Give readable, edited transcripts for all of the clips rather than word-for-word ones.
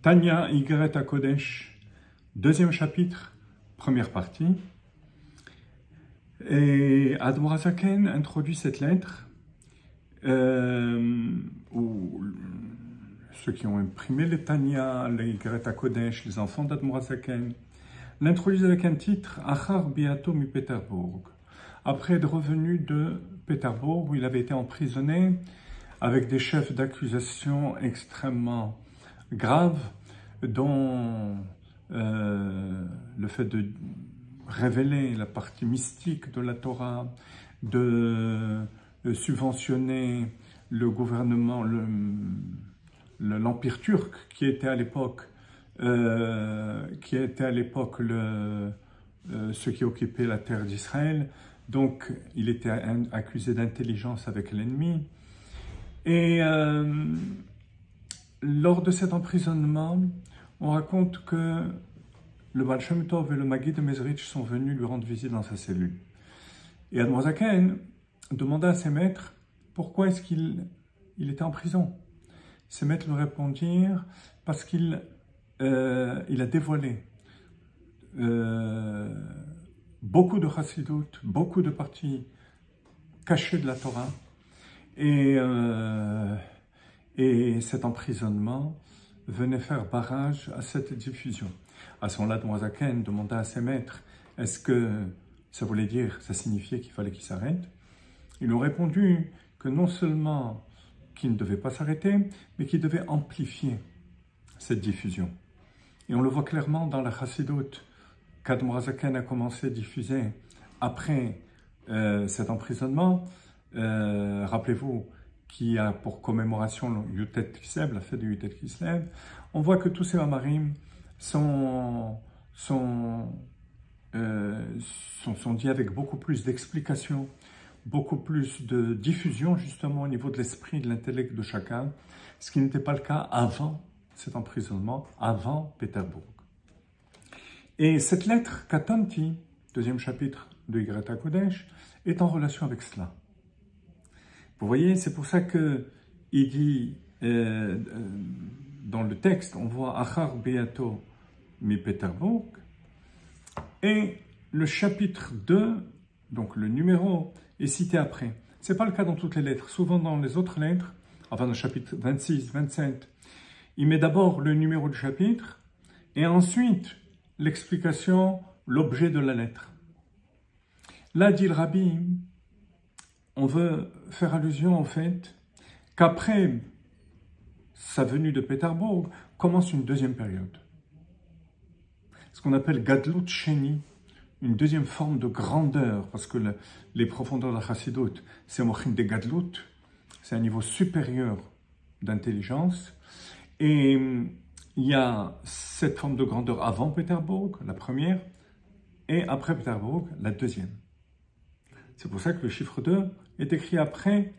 Tanya Igeret HaKodesh, deuxième chapitre, première partie. Et Admor HaZaken introduit cette lettre où ceux qui ont imprimé les Tanya, les Igeret HaKodesh, les enfants d'Admor HaZaken, l'introduisent avec un titre Achar Biato mi Pétersbourg. Après être revenu de Pétersbourg, où il avait été emprisonné avec des chefs d'accusation extrêmement graves, dont le fait de révéler la partie mystique de la Torah, de subventionner le gouvernement, l'empire turc qui était à l'époque ceux qui occupaient la terre d'Israël. Donc il était accusé d'intelligence avec l'ennemi. Et lors de cet emprisonnement, on raconte que le Baal Shem Tov et le Maggid de Mezrich sont venus lui rendre visite dans sa cellule. Et Admor HaZaken demanda à ses maîtres pourquoi est-ce qu'il était en prison. Ses maîtres lui répondirent parce qu'il a dévoilé beaucoup de chassidut, beaucoup de parties cachées de la Torah, et cet emprisonnement venait faire barrage à cette diffusion. À ce moment-là, Admor HaZaken demanda à ses maîtres, est-ce que ça voulait dire, ça signifiait qu'il fallait qu'il s'arrête? Ils ont répondu que non seulement qu'il ne devait pas s'arrêter, mais qu'il devait amplifier cette diffusion. Et on le voit clairement dans la Chassidut qu'Admor HaZaken a commencé à diffuser après cet emprisonnement. Rappelez-vous qu'il y a pour commémoration le Yutet Kislev, la fête du Yutet Kislev. On voit que tous ces mamarim sont dits avec beaucoup plus d'explications, beaucoup plus de diffusion justement au niveau de l'esprit, de l'intellect de chacun, ce qui n'était pas le cas avant cet emprisonnement, avant Pétersbourg. Et cette lettre, Katanti, deuxième chapitre de Igeret HaKodesh, est en relation avec cela. Vous voyez, c'est pour ça qu'il dit, dans le texte, on voit Achar Beato mi Pétersbourg, et le chapitre 2, donc le numéro, est cité après. Ce n'est pas le cas dans toutes les lettres. Souvent dans les autres lettres, enfin dans le chapitre 26, 27, il met d'abord le numéro du chapitre, et ensuite l'explication, l'objet de la lettre. Là, dit le Rabbi, on veut faire allusion au fait qu'après sa venue de Pétersbourg, commence une deuxième période. Ce qu'on appelle Gadlut Sheni, une deuxième forme de grandeur, parce que les profondeurs de la Chassidut, c'est Mochin de Gadlut, c'est un niveau supérieur d'intelligence. Et il y a cette forme de grandeur avant Pétersbourg, la première, et après Pétersbourg, la deuxième. C'est pour ça que le chiffre 2 est écrit après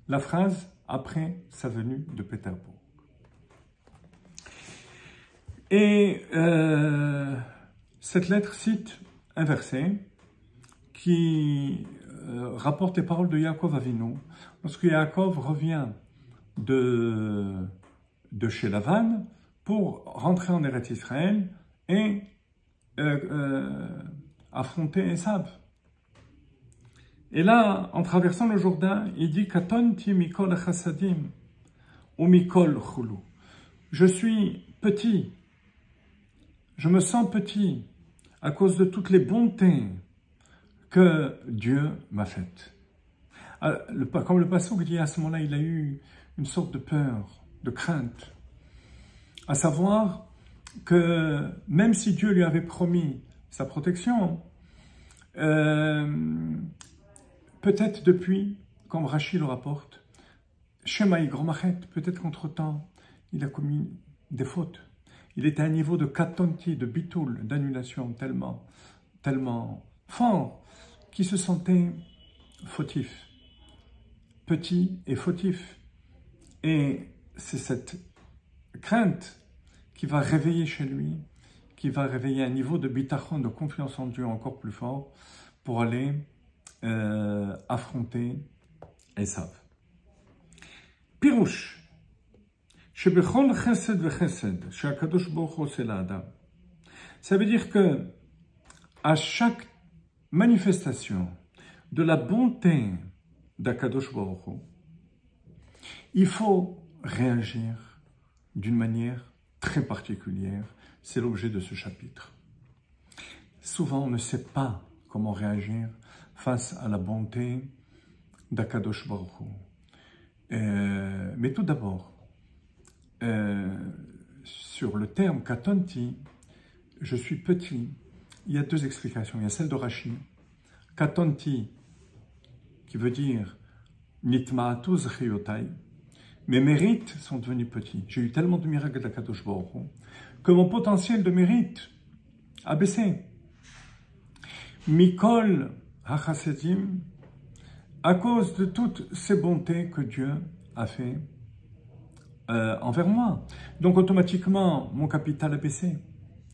la phrase « après sa venue de Pétersbourg ». Et cette lettre cite un verset qui rapporte les paroles de Yaakov Avinu. Lorsque Yaakov revient de chez Lavan pour rentrer en Eretz Israël et affronter Esav. Et là, en traversant le Jourdain, il dit « Katonti mikol chassadim ou mikol chulu » Je suis petit, je me sens petit à cause de toutes les bontés que Dieu m'a faites. Comme le passouk dit, à ce moment-là, il a eu une sorte de peur, de crainte, à savoir que même si Dieu lui avait promis sa protection, peut-être depuis, comme Rachid le rapporte, Shemaï Gromachet, peut-être qu'entre-temps, il a commis des fautes. Il était à un niveau de katonti, de bitoul, d'annulation tellement fort, qu'il se sentait fautif, petit et fautif. Et c'est cette crainte qui va réveiller chez lui, qui va réveiller un niveau de bitachon, de confiance en Dieu encore plus fort, pour aller affronter Esav. Pirouche. שבכל חסד וחסד שהקדוש ברוך הוא עושה לאדם. Ça veut dire que à chaque manifestation de la bonté d'Akadosh Baruch Hu, il faut réagir d'une manière très particulière. C'est l'objet de ce chapitre. Souvent, on ne sait pas comment réagir face à la bonté d'Akadosh Baruch Hu. Mais tout d'abord, sur le terme katonti, je suis petit, il y a deux explications. Il y a celle de Rashi, katonti, qui veut dire nitma'atu zchiyotai, mes mérites sont devenus petits. J'ai eu tellement de miracles d'Akadosh Baruch Hu que mon potentiel de mérite a baissé. Mikol hachasedim, à cause de toutes ces bontés que Dieu a fait envers moi. Donc automatiquement, mon capital a baissé.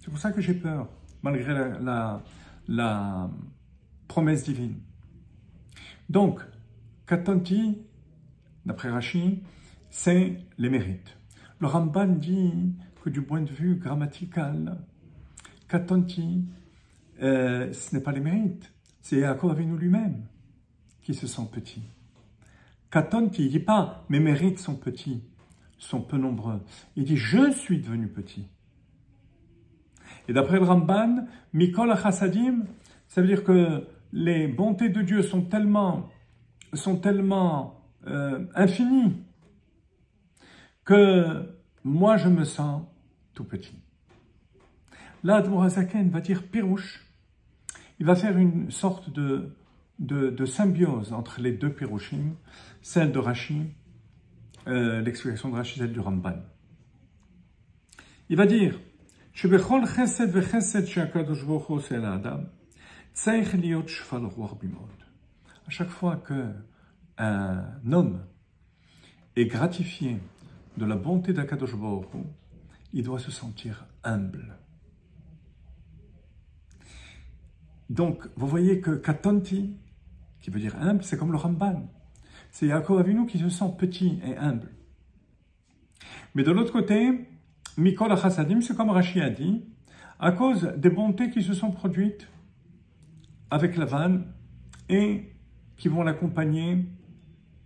C'est pour ça que j'ai peur, malgré la promesse divine. Donc, katonti, d'après Rashi, c'est les mérites. Le Ramban dit que du point de vue grammatical, katonti, ce n'est pas les mérites, c'est Yaakov Avinu lui-même qui se sent petit. Katonti, il ne dit pas mes mérites sont petits, sont peu nombreux. Il dit je suis devenu petit. Et d'après le Ramban, Mikol HaChasadim, ça veut dire que les bontés de Dieu sont tellement infinies que moi je me sens tout petit. Là, Admor HaZaken va dire Pirouche. Il va faire une sorte de symbiose entre les deux Pirouchim, celle de Rashi, l'explication de Rashi, celle du Ramban. Il va dire שבכל חסד וחסד שהקדוש ברוך הוא עושה לאדם, צריך להיות שפל רוח במאוד. À chaque fois qu'un homme est gratifié de la bonté d'Akadosh Baruch Hu, il doit se sentir humble. Donc, vous voyez que katonti, qui veut dire humble, c'est comme le Ramban. C'est Yaakov Avinu qui se sent petit et humble. Mais de l'autre côté, Mikol HaChasadim, c'est comme Rashi a dit, à cause des bontés qui se sont produites avec Lavan et qui vont l'accompagner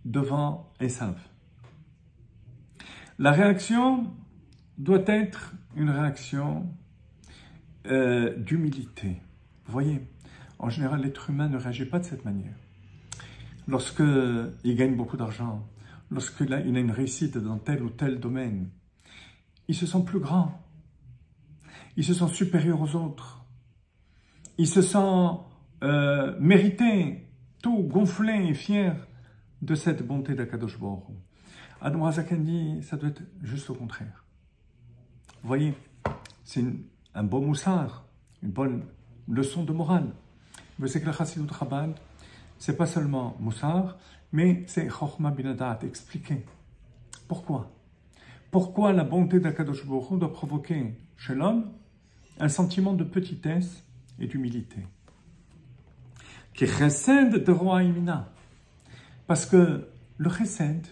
devant Esav. La réaction doit être une réaction d'humilité. Vous voyez, en général, l'être humain ne réagit pas de cette manière. Lorsqu'il gagne beaucoup d'argent, lorsqu'il a une réussite dans tel ou tel domaine, il se sent plus grand, il se sent supérieur aux autres, il se sent mérité, tout gonflé et fier de cette bonté d'Akadosh Baruch Hu. Admor HaZaken dit, ça doit être juste au contraire. Vous voyez, c'est un beau moussard, une bonne leçon de morale. Mais c'est que la Chassidut Chabad, c'est pas seulement moussard, mais c'est Chochma bin Hadat, expliquer. Pourquoi? Pourquoi la bonté d'Akadosh Baruch Hu doit provoquer chez l'homme un sentiment de petitesse et d'humilité? Qui chesed de roi imina. Parce que le chesed,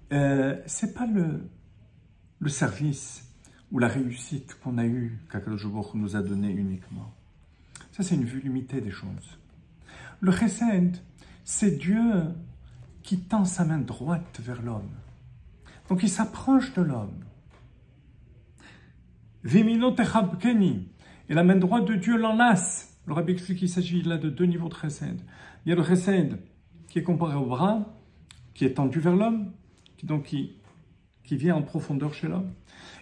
c'est pas le service ou la réussite qu'on a eu, qu'Akadosh Baruch Hu nous a donné uniquement. Ça, c'est une vue limitée des choses. Le chesed, c'est Dieu qui tend sa main droite vers l'homme. Donc il s'approche de l'homme. Vimino techabkeni. Et la main droite de Dieu l'enlace. Le Rabbi explique qu'il s'agit là de deux niveaux de chesed. Il y a le chesed qui est comparé au bras, qui est tendu vers l'homme, qui vient en profondeur chez l'homme.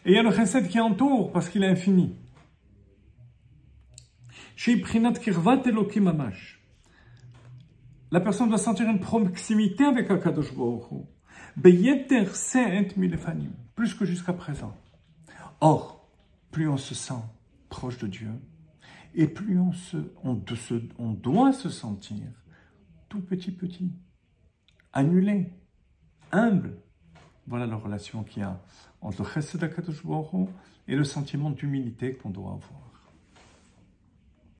Et il y a le chesed qui entoure parce qu'il est infini. La personne doit sentir une proximité avec Akadosh Baruch Hu. Plus que jusqu'à présent. Or, plus on se sent proche de Dieu, et plus on doit se sentir tout petit, annulé, humble. Voilà la relation qu'il y a entre le chesed d'Akadosh Baruch Hu et le sentiment d'humilité qu'on doit avoir.